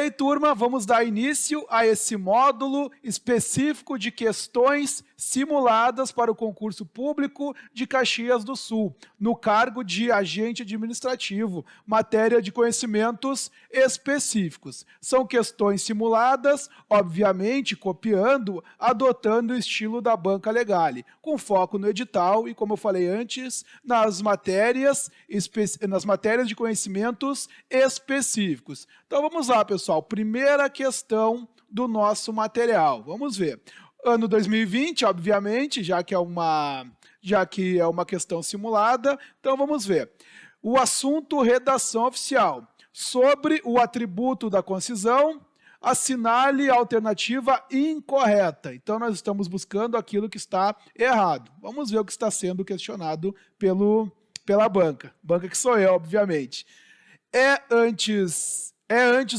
aí, turma, vamos dar início a esse módulo específico de questões simuladas para o concurso público de Caxias do Sul, no cargo de agente administrativo, matéria de conhecimentos específicos. São questões simuladas, obviamente, copiando, adotando o estilo da Banca Legale, com foco no edital e, como eu falei antes, nas matérias de conhecimentos específicos. Então vamos lá, pessoal. Primeira questão do nosso material. Vamos ver. Ano 2020, obviamente, já que é uma questão simulada. Então vamos ver. O assunto redação oficial. Sobre o atributo da concisão, assinale a alternativa incorreta. Então nós estamos buscando aquilo que está errado. Vamos ver o que está sendo questionado pela banca. Banca que sou eu, obviamente. É antes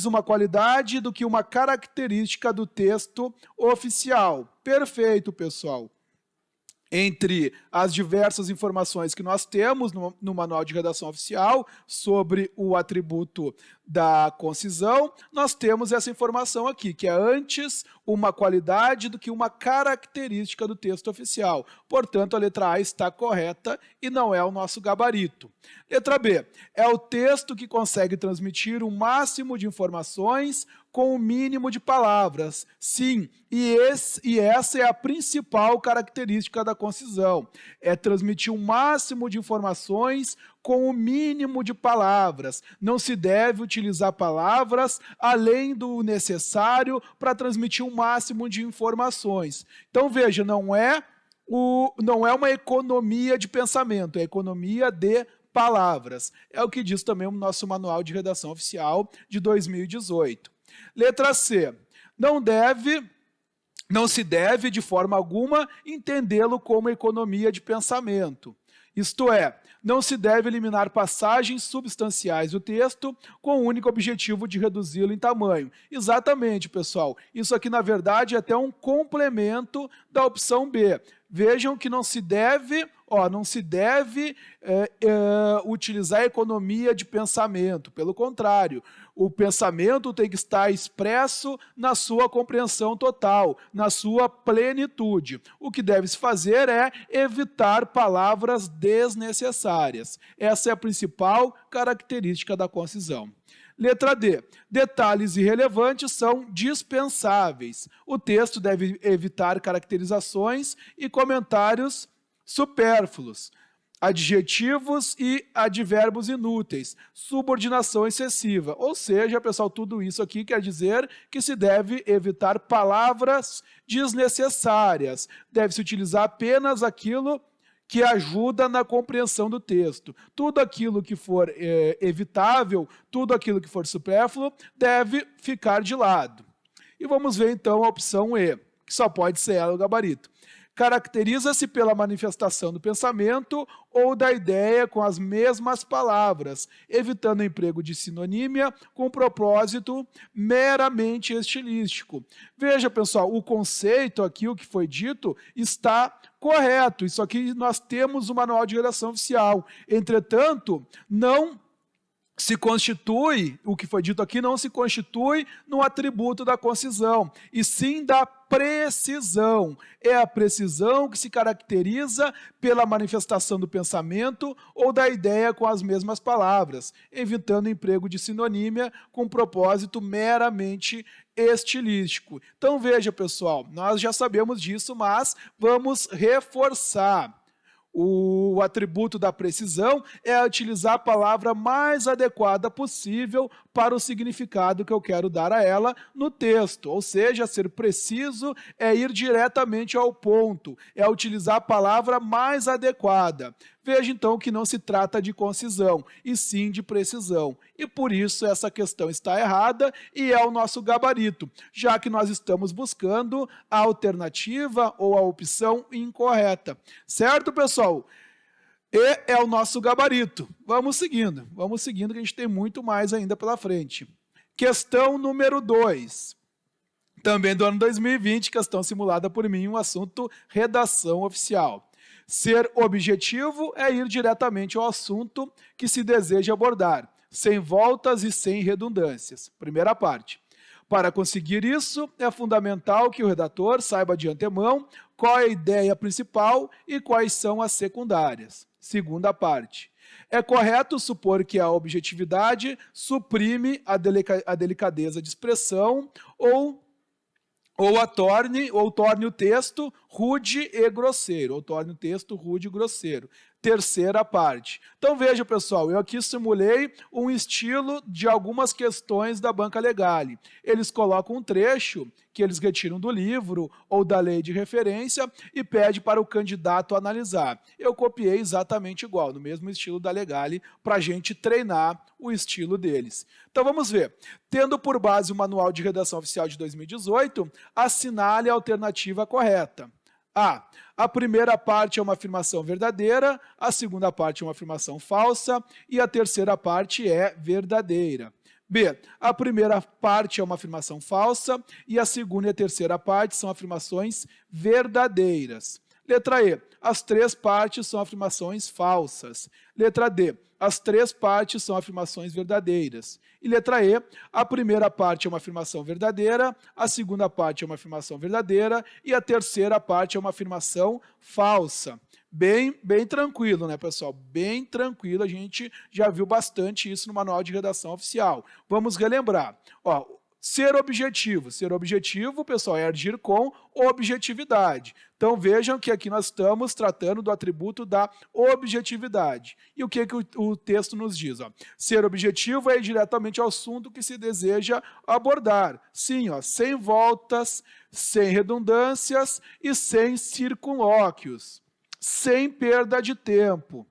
uma qualidade do que uma característica do texto oficial. Perfeito, pessoal. Entre as diversas informações que nós temos no Manual de Redação Oficial sobre o atributo da concisão, nós temos essa informação aqui, que é antes uma qualidade do que uma característica do texto oficial. Portanto, a letra A está correta e não é o nosso gabarito. Letra B. É o texto que consegue transmitir o máximo de informações com o mínimo de palavras. Sim, e essa é a principal característica da concisão. É transmitir o máximo de informações com o mínimo de palavras. Não se deve utilizar palavras além do necessário para transmitir o máximo de informações. Então, veja, não é uma economia de pensamento, é economia de palavras. É o que diz também o nosso Manual de Redação Oficial de 2018. Letra C. Não se deve, de forma alguma, entendê-lo como economia de pensamento. Isto é, não se deve eliminar passagens substanciais do texto com o único objetivo de reduzi-lo em tamanho. Exatamente, pessoal. Isso aqui, na verdade, é até um complemento da opção B. Vejam que não se deve utilizar economia de pensamento. Pelo contrário, o pensamento tem que estar expresso na sua compreensão total, na sua plenitude. O que deve se fazer é evitar palavras desnecessárias. Essa é a principal característica da concisão. Letra D. Detalhes irrelevantes são dispensáveis. O texto deve evitar caracterizações e comentários supérfluos, adjetivos e advérbios inúteis, subordinação excessiva. Ou seja, pessoal, tudo isso aqui quer dizer que se deve evitar palavras desnecessárias. Deve-se utilizar apenas aquilo que ajuda na compreensão do texto. Tudo aquilo que for evitável, tudo aquilo que for supérfluo, deve ficar de lado. E vamos ver então a opção E, que só pode ser ela o gabarito. Caracteriza-se pela manifestação do pensamento ou da ideia com as mesmas palavras, evitando o emprego de sinonímia com propósito meramente estilístico. Veja, pessoal, o conceito aqui, o que foi dito, está correto. Isso aqui nós temos o Manual de Redação Oficial. Entretanto, o que foi dito aqui não se constitui no atributo da concisão, e sim da precisão. É a precisão que se caracteriza pela manifestação do pensamento ou da ideia com as mesmas palavras, evitando o emprego de sinonímia com propósito meramente estilístico. Então veja, pessoal, nós já sabemos disso, mas vamos reforçar. O atributo da precisão é utilizar a palavra mais adequada possível para o significado que eu quero dar a ela no texto. Ou seja, ser preciso é ir diretamente ao ponto, é utilizar a palavra mais adequada. Veja então que não se trata de concisão, e sim de precisão. E por isso essa questão está errada e é o nosso gabarito, já que nós estamos buscando a alternativa ou a opção incorreta. Certo, pessoal? E é o nosso gabarito. Vamos seguindo que a gente tem muito mais ainda pela frente. Questão número 2. Também do ano 2020, questão simulada por mim, um assunto redação oficial. Ser objetivo é ir diretamente ao assunto que se deseja abordar, sem voltas e sem redundâncias. Primeira parte. Para conseguir isso, é fundamental que o redator saiba de antemão qual é a ideia principal e quais são as secundárias. Segunda parte. É correto supor que a objetividade suprime a delicadeza de expressão ou torne o texto rude e grosseiro, Terceira parte. Então veja, pessoal, eu aqui simulei um estilo de algumas questões da Banca Legale. Eles colocam um trecho que eles retiram do livro ou da lei de referência e pede para o candidato analisar. Eu copiei exatamente igual, no mesmo estilo da Legale, para a gente treinar o estilo deles. Então vamos ver. Tendo por base o Manual de Redação Oficial de 2018, assinale a alternativa correta. A primeira parte é uma afirmação verdadeira, a segunda parte é uma afirmação falsa e a terceira parte é verdadeira. B, a primeira parte é uma afirmação falsa e a segunda e a terceira parte são afirmações verdadeiras. Letra E, as três partes são afirmações falsas. Letra D, as três partes são afirmações verdadeiras. E letra E, a primeira parte é uma afirmação verdadeira, a segunda parte é uma afirmação verdadeira e a terceira parte é uma afirmação falsa. Bem tranquilo, né, pessoal? Bem tranquilo, a gente já viu bastante isso no Manual de Redação Oficial. Vamos relembrar. Ser objetivo, pessoal, é agir com objetividade. Então vejam que aqui nós estamos tratando do atributo da objetividade. E o que o texto nos diz? Ser objetivo é ir diretamente ao assunto que se deseja abordar. Sim, sem voltas, sem redundâncias e sem circunlóquios. Sem perda de tempo,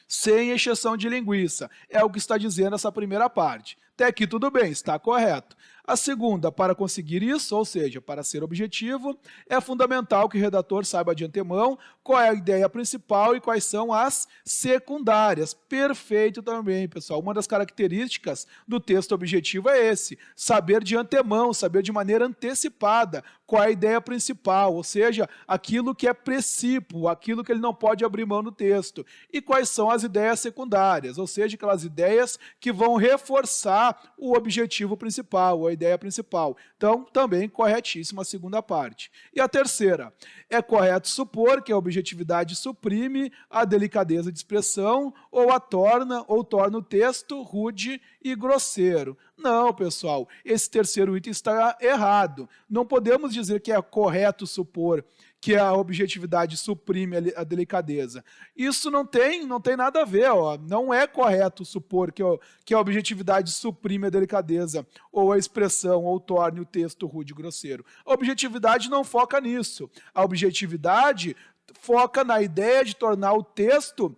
sem encheção de linguiça. É o que está dizendo essa primeira parte. Até aqui tudo bem, está correto. A segunda, para conseguir isso, ou seja, para ser objetivo, é fundamental que o redator saiba de antemão qual é a ideia principal e quais são as secundárias. Perfeito também, pessoal. Uma das características do texto objetivo é esse, saber de antemão, saber de maneira antecipada qual é a ideia principal, ou seja, aquilo que é precípio, aquilo que ele não pode abrir mão no texto. E quais são as ideias secundárias, ou seja, aquelas ideias que vão reforçar o objetivo principal, a ideia principal. Então, também corretíssima a segunda parte. E a terceira, é correto supor que a objetividade suprime a delicadeza de expressão ou torna o texto rude e grosseiro. Não, pessoal, esse terceiro item está errado. Não podemos dizer que é correto supor que a objetividade suprime a delicadeza. Isso não tem nada a ver. Não é correto supor que a objetividade suprime a delicadeza, ou a expressão, ou torne o texto rude e grosseiro. A objetividade não foca nisso. A objetividade foca na ideia de tornar o texto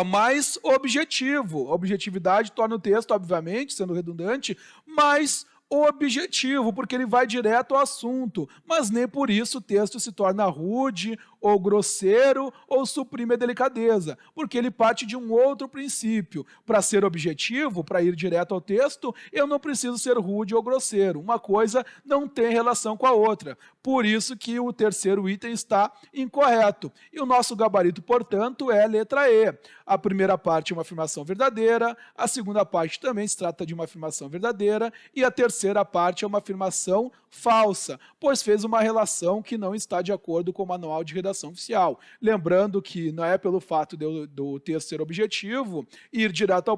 mais objetivo. A objetividade torna o texto, obviamente, sendo redundante, mais objetivo, porque ele vai direto ao assunto, mas nem por isso o texto se torna rude ou grosseiro ou suprime a delicadeza, porque ele parte de um outro princípio. Para ser objetivo, para ir direto ao texto, eu não preciso ser rude ou grosseiro. Uma coisa não tem relação com a outra. Por isso que o terceiro item está incorreto. E o nosso gabarito, portanto, é a letra E. A primeira parte é uma afirmação verdadeira, a segunda parte também se trata de uma afirmação verdadeira e a terceira parte é uma afirmação falsa, pois fez uma relação que não está de acordo com o Manual de Redação Oficial. Lembrando que não é pelo fato do texto ser objetivo e ir direto ao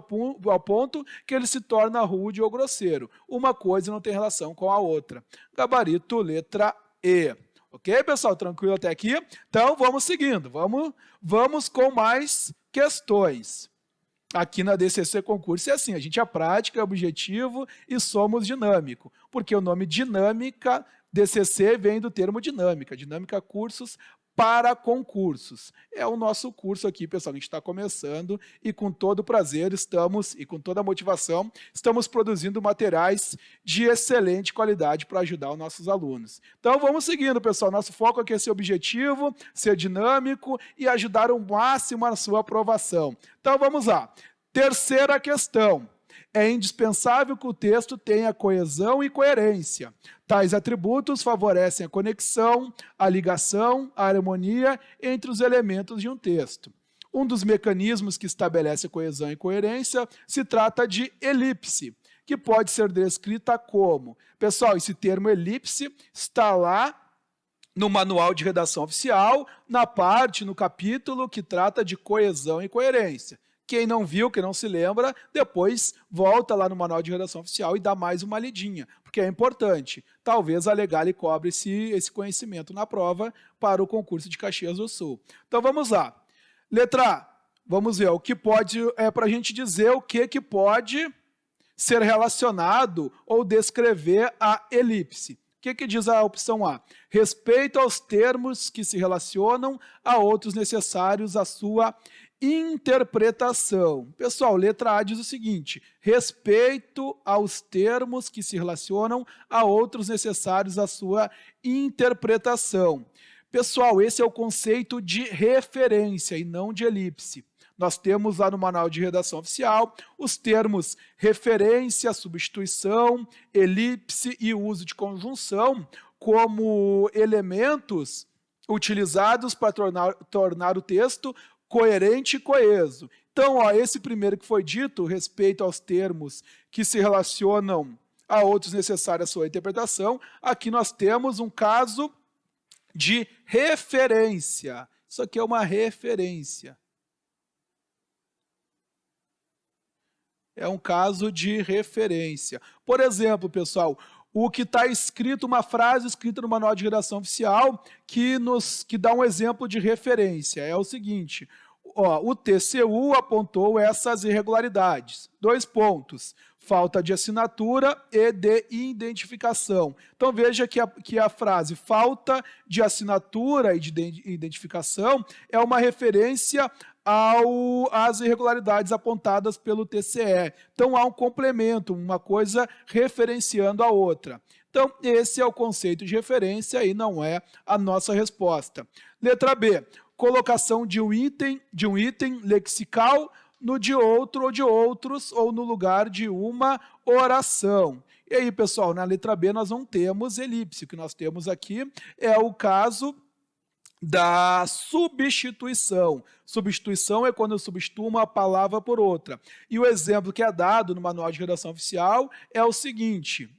ponto que ele se torna rude ou grosseiro. Uma coisa não tem relação com a outra. Gabarito, letra E. Ok, pessoal? Tranquilo até aqui? Então, vamos seguindo. Vamos com mais questões. Aqui na DCC Concurso é assim, a gente é prática, é objetivo e somos dinâmico, porque o nome dinâmica, DCC, vem do termo dinâmica cursos para concursos. É o nosso curso aqui, pessoal, a gente está começando e com todo prazer e com toda a motivação, estamos produzindo materiais de excelente qualidade para ajudar os nossos alunos. Então vamos seguindo, pessoal, nosso foco aqui é ser objetivo, ser dinâmico e ajudar o máximo na sua aprovação. Então vamos lá. Terceira questão. É indispensável que o texto tenha coesão e coerência. Tais atributos favorecem a conexão, a ligação, a harmonia entre os elementos de um texto. Um dos mecanismos que estabelece a coesão e coerência se trata de elipse, que pode ser descrita como... Pessoal, esse termo elipse está lá no manual de redação oficial, no capítulo que trata de coesão e coerência. Quem não viu, quem não se lembra, depois volta lá no manual de redação oficial e dá mais uma lidinha, porque é importante. Talvez a Legale cobre esse conhecimento na prova para o concurso de Caxias do Sul. Então vamos lá. Letra A, vamos ver o que pode, para a gente dizer o que pode ser relacionado ou descrever a elipse. O que diz a opção A? Respeito aos termos que se relacionam a outros necessários à sua interpretação. Pessoal, letra A diz o seguinte: respeito aos termos que se relacionam a outros necessários à sua interpretação. Pessoal, esse é o conceito de referência e não de elipse. Nós temos lá no manual de redação oficial os termos referência, substituição, elipse e uso de conjunção como elementos utilizados para tornar o texto coerente e coeso. Então, esse primeiro que foi dito, respeito aos termos que se relacionam a outros necessários à sua interpretação, aqui nós temos um caso de referência. Isso aqui é uma referência. É um caso de referência. Por exemplo, pessoal, o que está escrito, uma frase escrita no manual de redação oficial que dá um exemplo de referência. É o seguinte: o TCU apontou essas irregularidades. 2 pontos. Falta de assinatura e de identificação. Então veja que a frase falta de assinatura e de identificação é uma referência às irregularidades apontadas pelo TCE. Então há um complemento, uma coisa referenciando a outra. Então esse é o conceito de referência e não é a nossa resposta. Letra B, colocação de um item lexical no de outro ou de outros ou no lugar de uma oração. E aí, pessoal, na letra B nós não temos elipse. O que nós temos aqui é o caso da substituição. Substituição é quando eu substituo uma palavra por outra. E o exemplo que é dado no manual de redação oficial é o seguinte,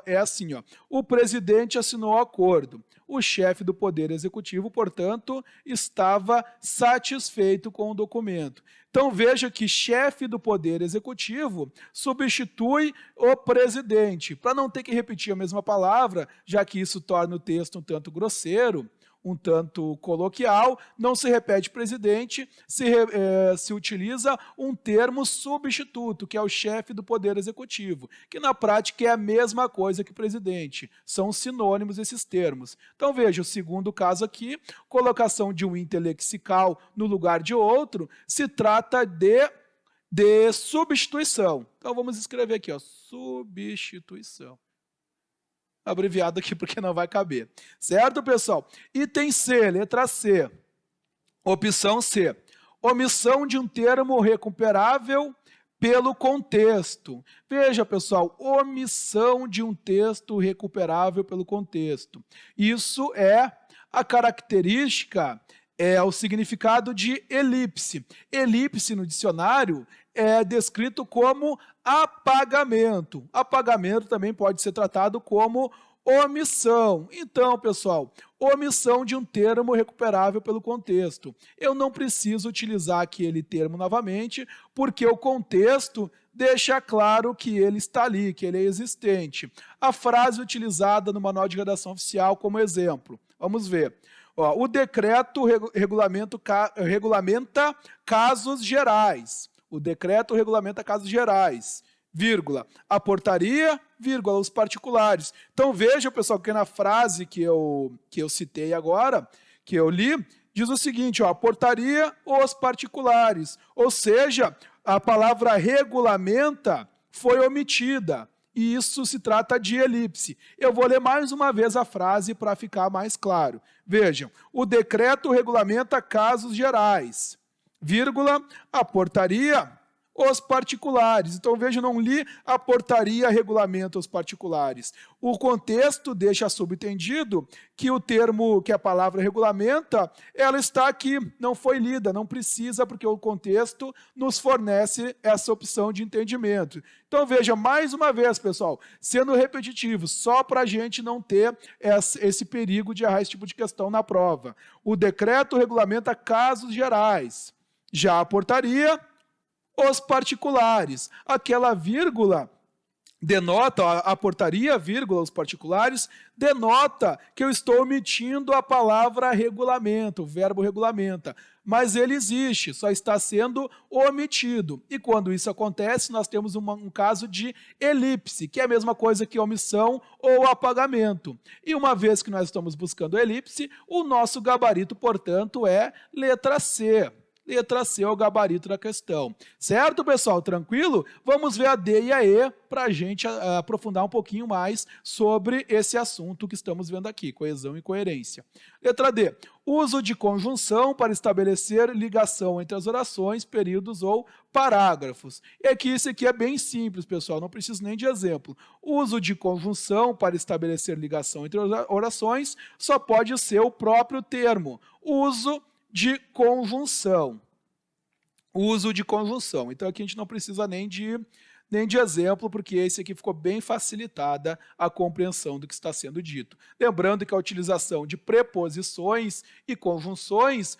é assim, o presidente assinou o acordo. O chefe do Poder Executivo, portanto, estava satisfeito com o documento. Então veja que chefe do Poder Executivo substitui o presidente. Para não ter que repetir a mesma palavra, já que isso torna o texto um tanto grosseiro, um tanto coloquial, não se repete presidente, se utiliza um termo substituto, que é o chefe do Poder Executivo, que na prática é a mesma coisa que presidente. São sinônimos esses termos. Então veja, o segundo caso aqui, colocação de um interlexical no lugar de outro, se trata de substituição. Então vamos escrever aqui, substituição. Abreviado aqui porque não vai caber. Certo, pessoal? Item C, letra C. Opção C. Omissão de um termo recuperável pelo contexto. Veja, pessoal, omissão de um texto recuperável pelo contexto. Isso é a característica, é o significado de elipse. Elipse no dicionário é descrito como apagamento. Apagamento também pode ser tratado como omissão. Então, pessoal, omissão de um termo recuperável pelo contexto. Eu não preciso utilizar aquele termo novamente, porque o contexto deixa claro que ele está ali, que ele é existente. A frase utilizada no manual de redação oficial como exemplo. Vamos ver. O decreto regulamenta casos gerais. O decreto regulamenta casos gerais, vírgula, a portaria, vírgula, os particulares. Então veja, pessoal, que na frase que eu citei agora, que eu li, diz o seguinte, a portaria, os particulares. Ou seja, a palavra regulamenta foi omitida. E isso se trata de elipse. Eu vou ler mais uma vez a frase para ficar mais claro. Vejam, o decreto regulamenta casos gerais, vírgula, a portaria, os particulares. Então, veja, não li a portaria regulamenta os particulares. O contexto deixa subentendido que o termo, que a palavra regulamenta, ela está aqui, não foi lida, não precisa, porque o contexto nos fornece essa opção de entendimento. Então, veja, mais uma vez, pessoal, sendo repetitivo, só para a gente não ter esse perigo de errar esse tipo de questão na prova. O decreto regulamenta casos gerais. Já a portaria, os particulares. Aquela vírgula denota, a portaria, vírgula, os particulares, denota que eu estou omitindo a palavra regulamento, o verbo regulamenta. Mas ele existe, só está sendo omitido. E quando isso acontece, nós temos um caso de elipse, que é a mesma coisa que omissão ou apagamento. E uma vez que nós estamos buscando elipse, o nosso gabarito, portanto, é letra C. Letra C é o gabarito da questão. Certo, pessoal? Tranquilo? Vamos ver a D e a E para a gente aprofundar um pouquinho mais sobre esse assunto que estamos vendo aqui, coesão e coerência. Letra D. Uso de conjunção para estabelecer ligação entre as orações, períodos ou parágrafos. E aqui, isso aqui é bem simples, pessoal, não preciso nem de exemplo. Uso de conjunção para estabelecer ligação entre orações só pode ser o próprio termo. Uso de conjunção. Uso de conjunção. Então, aqui a gente não precisa nem de exemplo, porque esse aqui ficou bem facilitada a compreensão do que está sendo dito. Lembrando que a utilização de preposições e conjunções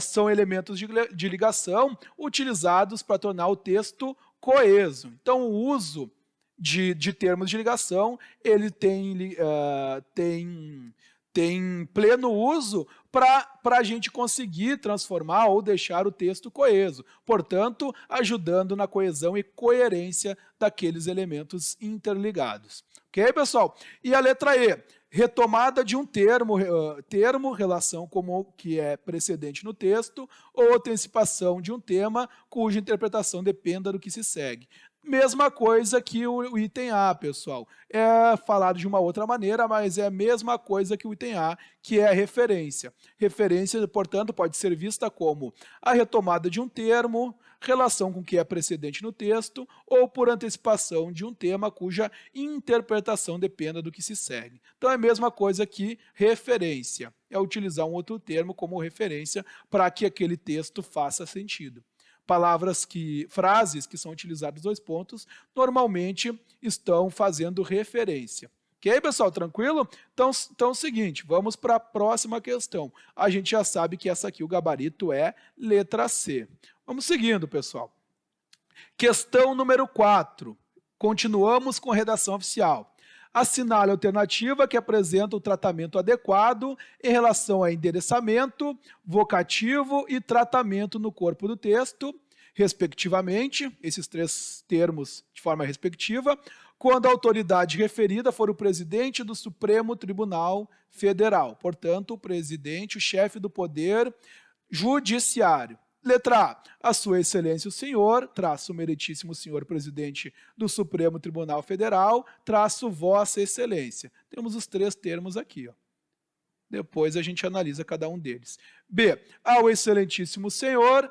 são elementos de ligação utilizados para tornar o texto coeso. Então, o uso de termos de ligação, ele tem pleno uso para a gente conseguir transformar ou deixar o texto coeso, portanto, ajudando na coesão e coerência daqueles elementos interligados. Ok, pessoal? E a letra E, retomada de um termo, relação como que é precedente no texto, ou antecipação de um tema cuja interpretação dependa do que se segue. Mesma coisa que o item A, pessoal. É falado de uma outra maneira, mas é a mesma coisa que o item A, que é a referência. Referência, portanto, pode ser vista como a retomada de um termo, relação com o que é precedente no texto, ou por antecipação de um tema cuja interpretação dependa do que se segue. Então, é a mesma coisa que referência. É utilizar um outro termo como referência para que aquele texto faça sentido. Frases que são utilizadas dois pontos, normalmente estão fazendo referência. Ok, pessoal? Tranquilo? Então é o seguinte, vamos para a próxima questão. A gente já sabe que essa aqui, o gabarito é letra C. Vamos seguindo, pessoal. Questão número 4. Continuamos com redação oficial. Assinale a alternativa que apresenta o tratamento adequado em relação a endereçamento, vocativo e tratamento no corpo do texto, respectivamente, esses três termos de forma respectiva, quando a autoridade referida for o presidente do Supremo Tribunal Federal. Portanto, o presidente, o chefe do Poder Judiciário. Letra A, Sua Excelência o Senhor, traço meritíssimo Senhor Presidente do Supremo Tribunal Federal, traço Vossa Excelência. Temos os três termos aqui, ó. Depois a gente analisa cada um deles. B, ao Excelentíssimo Senhor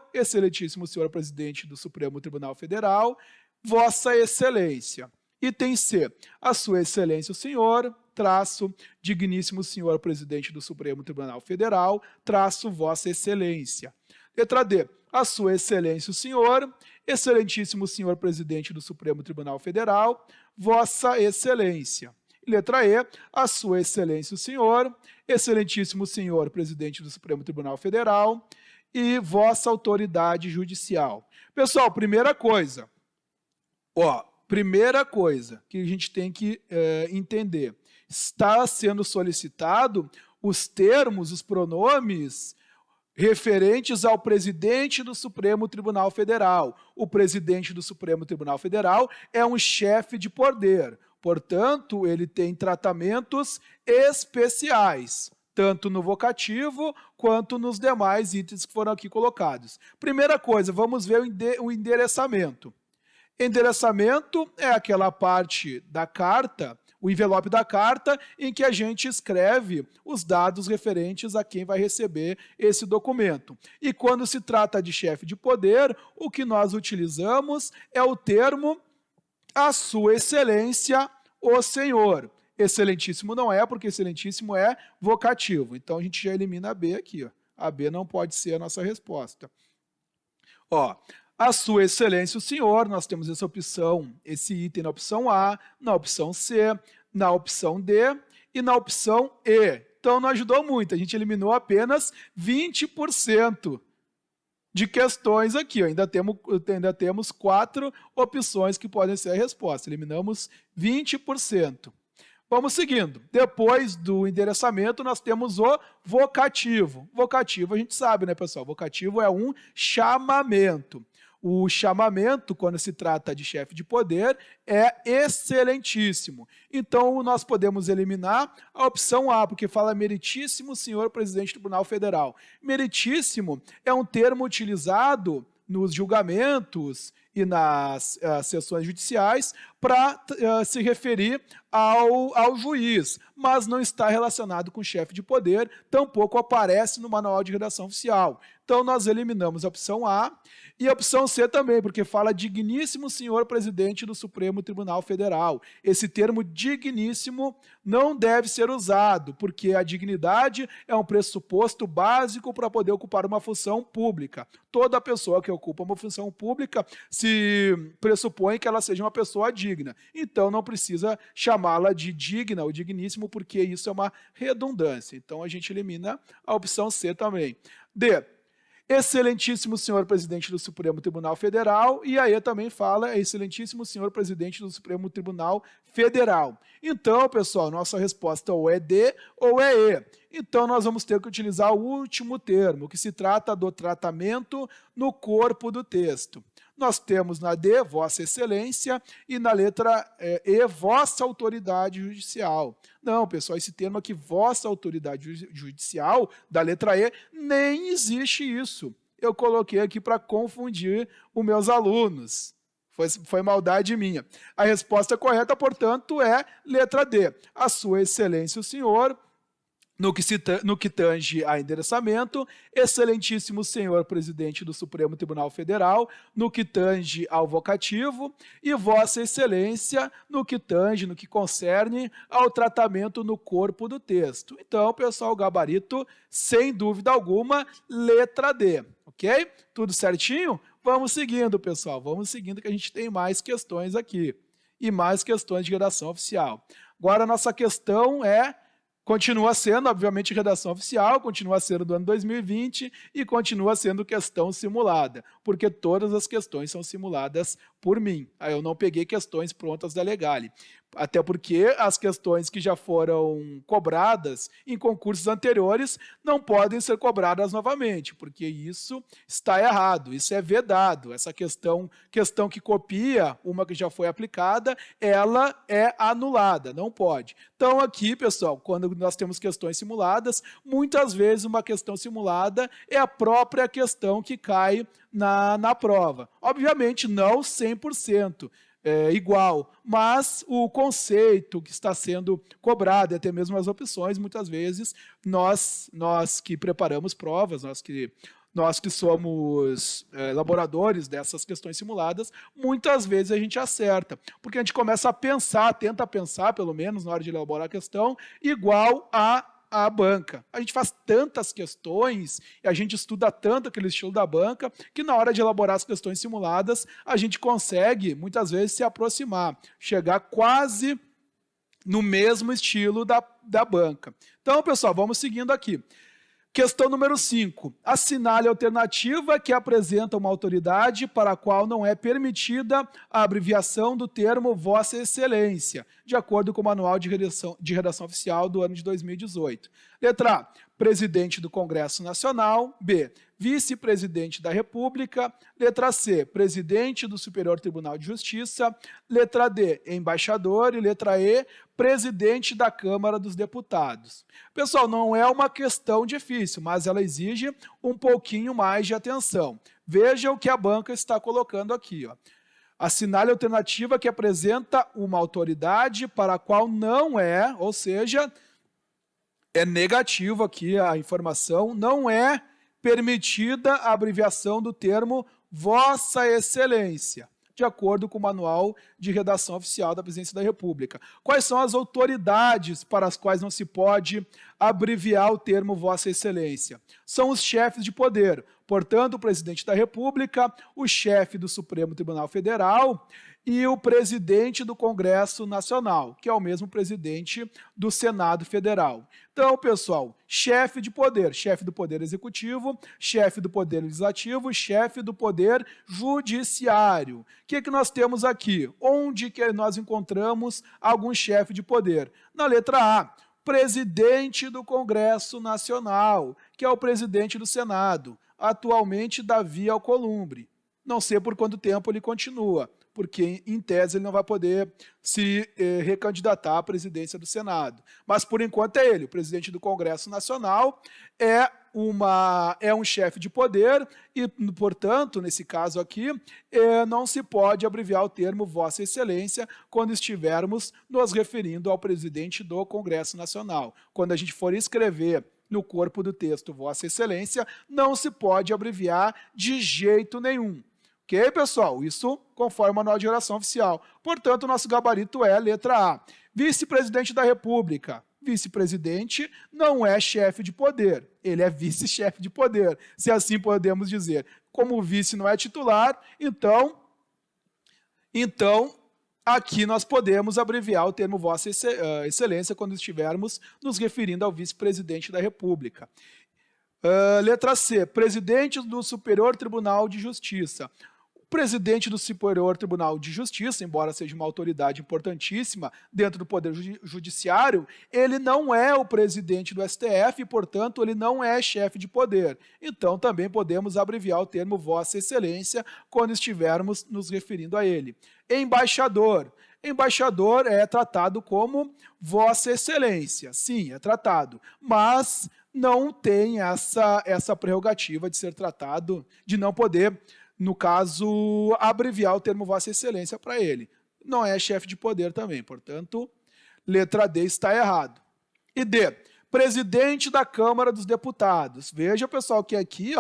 Presidente do Supremo Tribunal Federal, Vossa Excelência. Item C, a Sua Excelência o Senhor, traço Digníssimo Senhor Presidente do Supremo Tribunal Federal, traço Vossa Excelência. Letra D, a Sua Excelência o Senhor, Excelentíssimo Senhor Presidente do Supremo Tribunal Federal, Vossa Excelência. Letra E, a Sua Excelência o Senhor, Excelentíssimo Senhor Presidente do Supremo Tribunal Federal e Vossa Autoridade Judicial. Pessoal, primeira coisa que a gente tem que entender, está sendo solicitado os termos, os pronomes referentes ao presidente do Supremo Tribunal Federal. O presidente do Supremo Tribunal Federal é um chefe de poder, portanto, ele tem tratamentos especiais, tanto no vocativo quanto nos demais itens que foram aqui colocados. Primeira coisa, vamos ver o endereçamento. Endereçamento é aquela parte da carta, o envelope da carta em que a gente escreve os dados referentes a quem vai receber esse documento. E quando se trata de chefe de poder, o que nós utilizamos é o termo a sua excelência, o senhor. Excelentíssimo não é, porque excelentíssimo é vocativo. Então, a gente já elimina a B aqui. Ó. A B não pode ser a nossa resposta. Ó, a sua excelência, o senhor, nós temos essa opção, esse item na opção A, na opção C, na opção D e na opção E. Então, não ajudou muito, a gente eliminou apenas 20% de questões aqui. Ó. Ainda temos 4 opções que podem ser a resposta. Eliminamos 20%. Vamos seguindo. Depois do endereçamento, nós temos o vocativo. Vocativo, a gente sabe, né, pessoal? Vocativo é um chamamento. O chamamento, quando se trata de chefe de poder, é excelentíssimo. Então, nós podemos eliminar a opção A, porque fala meritíssimo senhor presidente do Tribunal Federal. Meritíssimo é um termo utilizado nos julgamentos e nas sessões judiciais para se referir ao juiz, mas não está relacionado com o chefe de poder, tampouco aparece no manual de redação oficial. Então, nós eliminamos a opção A e a opção C também, porque fala digníssimo senhor presidente do Supremo Tribunal Federal. Esse termo digníssimo não deve ser usado, porque a dignidade é um pressuposto básico para poder ocupar uma função pública. Toda pessoa que ocupa uma função pública se pressupõe que ela seja uma pessoa digna. Então, não precisa chamá-la de digna ou digníssimo, porque isso é uma redundância. Então, a gente elimina a opção C também. D. Excelentíssimo senhor presidente do Supremo Tribunal Federal, e aí também fala excelentíssimo senhor presidente do Supremo Tribunal Federal. Então, pessoal, nossa resposta ou é D ou é E. Então, nós vamos ter que utilizar o último termo, que se trata do tratamento no corpo do texto. Nós temos na D, Vossa Excelência, e na letra E, Vossa Autoridade Judicial. Não, pessoal, esse termo aqui, Vossa Autoridade Judicial, da letra E, nem existe isso. Eu coloquei aqui para confundir os meus alunos. Foi maldade minha. A resposta correta, portanto, é letra D. A Sua Excelência, o senhor, no que tange a endereçamento, excelentíssimo senhor presidente do Supremo Tribunal Federal, no que tange ao vocativo, e vossa excelência, no que concerne ao tratamento no corpo do texto. Então, pessoal, o gabarito, sem dúvida alguma, letra D, ok? Tudo certinho? Vamos seguindo, pessoal, vamos seguindo que a gente tem mais questões aqui, e mais questões de redação oficial. Agora, a nossa questão continua sendo, obviamente, redação oficial, continua sendo do ano 2020 e continua sendo questão simulada, porque todas as questões são simuladas por mim. Aí eu não peguei questões prontas da Legale. Até porque as questões que já foram cobradas em concursos anteriores não podem ser cobradas novamente, porque isso está errado, isso é vedado. Essa questão que copia uma que já foi aplicada, ela é anulada, não pode. Então aqui, pessoal, quando nós temos questões simuladas, muitas vezes uma questão simulada é a própria questão que cai na prova. Obviamente não 100%. Igual, mas o conceito que está sendo cobrado, e até mesmo as opções, muitas vezes, nós que preparamos provas, nós que somos elaboradores dessas questões simuladas, muitas vezes a gente acerta, porque a gente começa a pensar, tenta pensar, pelo menos, na hora de elaborar a questão, igual a banca. A gente faz tantas questões e a gente estuda tanto aquele estilo da banca que na hora de elaborar as questões simuladas a gente consegue, muitas vezes, se aproximar, chegar quase no mesmo estilo da banca. Então, pessoal, vamos seguindo aqui. Questão número 5. Assinale a alternativa que apresenta uma autoridade para a qual não é permitida a abreviação do termo Vossa Excelência, de acordo com o Manual de Redação Oficial do ano de 2018. Letra A. Presidente do Congresso Nacional. B. Vice-presidente da República. Letra C. Presidente do Superior Tribunal de Justiça. Letra D. Embaixador. E letra E. Presidente da Câmara dos Deputados. Pessoal, não é uma questão difícil, mas ela exige um pouquinho mais de atenção. Veja o que a banca está colocando aqui. Ó. Assinale a alternativa que apresenta uma autoridade para a qual não é, ou seja, é negativo aqui a informação, não é permitida a abreviação do termo Vossa Excelência, de acordo com o Manual de Redação Oficial da Presidência da República. Quais são as autoridades para as quais não se pode abreviar o termo Vossa Excelência? São os chefes de poder, portanto, o Presidente da República, o chefe do Supremo Tribunal Federal e o presidente do Congresso Nacional, que é o mesmo presidente do Senado Federal. Então, pessoal, chefe do Poder Executivo, chefe do Poder Legislativo, chefe do Poder Judiciário. O que nós temos aqui? Onde que nós encontramos algum chefe de poder? Na letra A, presidente do Congresso Nacional, que é o presidente do Senado, atualmente Davi Alcolumbre. Não sei por quanto tempo ele continua, porque, em tese, ele não vai poder se recandidatar à presidência do Senado. Mas, por enquanto, é ele. O presidente do Congresso Nacional é um chefe de poder e, portanto, nesse caso aqui, não se pode abreviar o termo Vossa Excelência quando estivermos nos referindo ao presidente do Congresso Nacional. Quando a gente for escrever no corpo do texto Vossa Excelência, não se pode abreviar de jeito nenhum. Ok, pessoal? Isso conforme o Manual de Redação Oficial. Portanto, o nosso gabarito é a letra A. Vice-presidente da República. Vice-presidente não é chefe de poder, ele é vice-chefe de poder, se assim podemos dizer. Como o vice não é titular, então aqui nós podemos abreviar o termo Vossa Excelência quando estivermos nos referindo ao vice-presidente da República. Letra C, presidente do Superior Tribunal de Justiça. O presidente do Superior Tribunal de Justiça, embora seja uma autoridade importantíssima dentro do Poder Judiciário, ele não é o presidente do STF e, portanto, ele não é chefe de poder. Então, também podemos abreviar o termo Vossa Excelência quando estivermos nos referindo a ele. Embaixador. Embaixador é tratado como Vossa Excelência. Sim, é tratado, mas não tem essa prerrogativa de ser tratado, de não poder, no caso, abreviar o termo Vossa Excelência para ele. Não é chefe de poder também, portanto, letra D está errado. E D, presidente da Câmara dos Deputados. Veja, pessoal, que aqui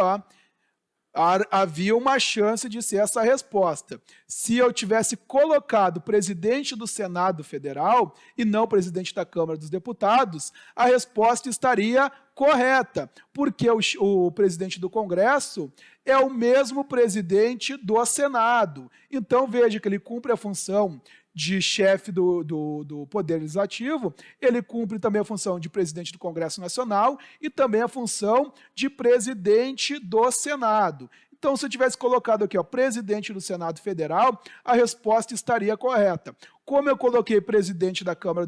havia uma chance de ser essa resposta. Se eu tivesse colocado presidente do Senado Federal e não presidente da Câmara dos Deputados, a resposta estaria correta, porque o presidente do Congresso é o mesmo presidente do Senado. Então, veja que ele cumpre a função de chefe do Poder Legislativo, ele cumpre também a função de presidente do Congresso Nacional e também a função de presidente do Senado. Então, se eu tivesse colocado aqui, presidente do Senado Federal, a resposta estaria correta. Como eu coloquei presidente da Câmara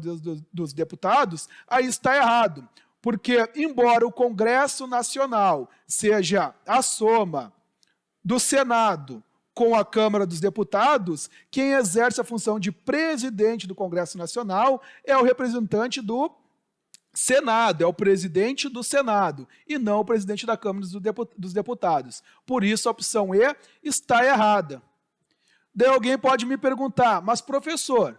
dos Deputados, aí está errado. Porque, embora o Congresso Nacional seja a soma do Senado com a Câmara dos Deputados, quem exerce a função de presidente do Congresso Nacional é o representante do Senado, é o presidente do Senado, e não o presidente da Câmara dos Deputados. Por isso, a opção E está errada. Daí alguém pode me perguntar, mas professor,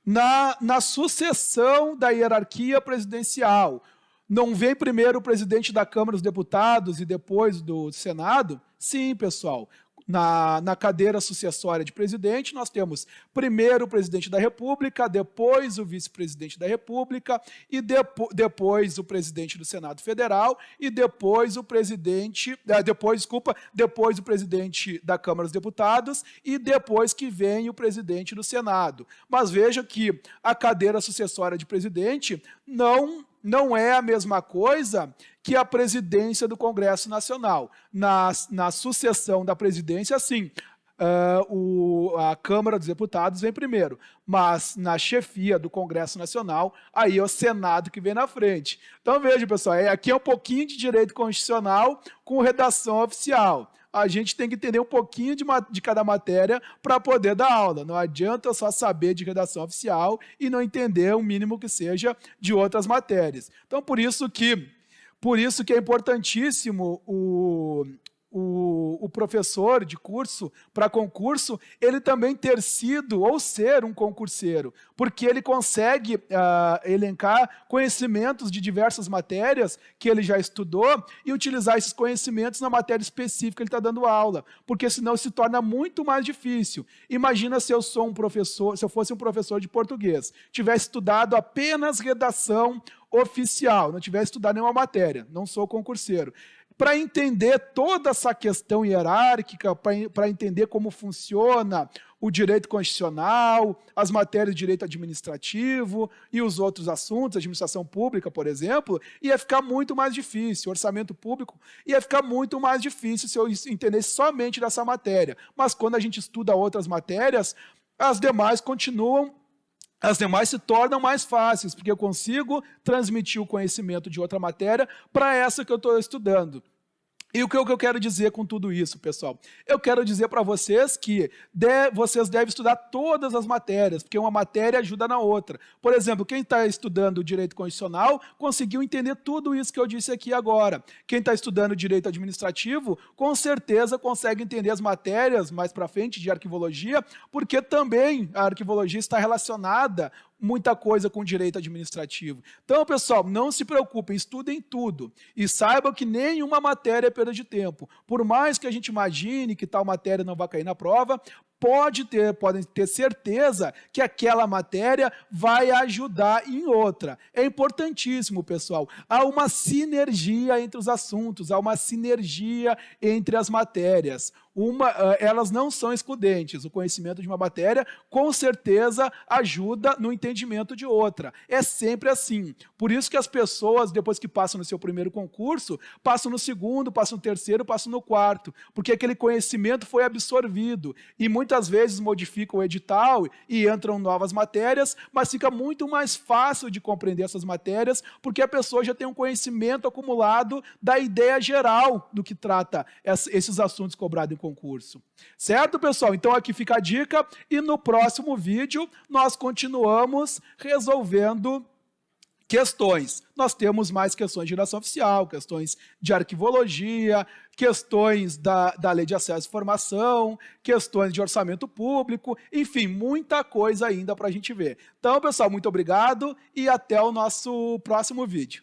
na sucessão da hierarquia presidencial, não vem primeiro o presidente da Câmara dos Deputados e depois do Senado? Sim, pessoal. Na cadeira sucessória de presidente, nós temos primeiro o presidente da República, depois o vice-presidente da República, e depois o presidente do Senado Federal, e depois o presidente da Câmara dos Deputados, e depois que vem o presidente do Senado. Mas veja que a cadeira sucessória de presidente não é a mesma coisa que a presidência do Congresso Nacional. Na sucessão da presidência, sim, a Câmara dos Deputados vem primeiro, mas na chefia do Congresso Nacional, aí é o Senado que vem na frente. Então veja, pessoal, aqui é um pouquinho de direito constitucional com redação oficial. A gente tem que entender um pouquinho de cada matéria para poder dar aula. Não adianta só saber de redação oficial e não entender o mínimo que seja de outras matérias. Então, por isso que é importantíssimo o professor de curso para concurso, ele também ter sido ou ser um concurseiro, porque ele consegue elencar conhecimentos de diversas matérias que ele já estudou e utilizar esses conhecimentos na matéria específica que ele está dando aula, porque senão se torna muito mais difícil. Imagina se eu sou um professor, se eu fosse um professor de português, tivesse estudado apenas redação oficial, não tivesse estudado nenhuma matéria, não sou concurseiro. Para entender toda essa questão hierárquica, para entender como funciona o direito constitucional, as matérias de direito administrativo e os outros assuntos, administração pública, por exemplo, ia ficar muito mais difícil. Orçamento público ia ficar muito mais difícil se eu entendesse somente dessa matéria. Mas quando a gente estuda outras matérias, as demais se tornam mais fáceis, porque eu consigo transmitir o conhecimento de outra matéria para essa que eu estou estudando. E o que eu quero dizer com tudo isso, pessoal? Eu quero dizer para vocês que vocês devem estudar todas as matérias, porque uma matéria ajuda na outra. Por exemplo, quem está estudando direito constitucional conseguiu entender tudo isso que eu disse aqui agora. Quem está estudando direito administrativo, com certeza consegue entender as matérias mais para frente de arquivologia, porque também a arquivologia está relacionada muita coisa com direito administrativo. Então, pessoal, não se preocupem, estudem tudo e saibam que nenhuma matéria é perda de tempo. Por mais que a gente imagine que tal matéria não vai cair na prova, podem ter certeza que aquela matéria vai ajudar em outra. É importantíssimo, pessoal. Há uma sinergia entre os assuntos, há uma sinergia entre as matérias. Elas não são excludentes. O conhecimento de uma matéria, com certeza, ajuda no entendimento de outra. É sempre assim. Por isso que as pessoas, depois que passam no seu primeiro concurso, passam no segundo, passam no terceiro, passam no quarto, porque aquele conhecimento foi absorvido. E muitas vezes modificam o edital e entram novas matérias, mas fica muito mais fácil de compreender essas matérias, porque a pessoa já tem um conhecimento acumulado da ideia geral do que trata esses assuntos cobrados em concurso. Certo, pessoal? Então aqui fica a dica e no próximo vídeo nós continuamos resolvendo questões. Nós temos mais questões de geração oficial, questões de arquivologia, questões da lei de acesso à informação, questões de orçamento público, enfim, muita coisa ainda para a gente ver. Então, pessoal, muito obrigado e até o nosso próximo vídeo.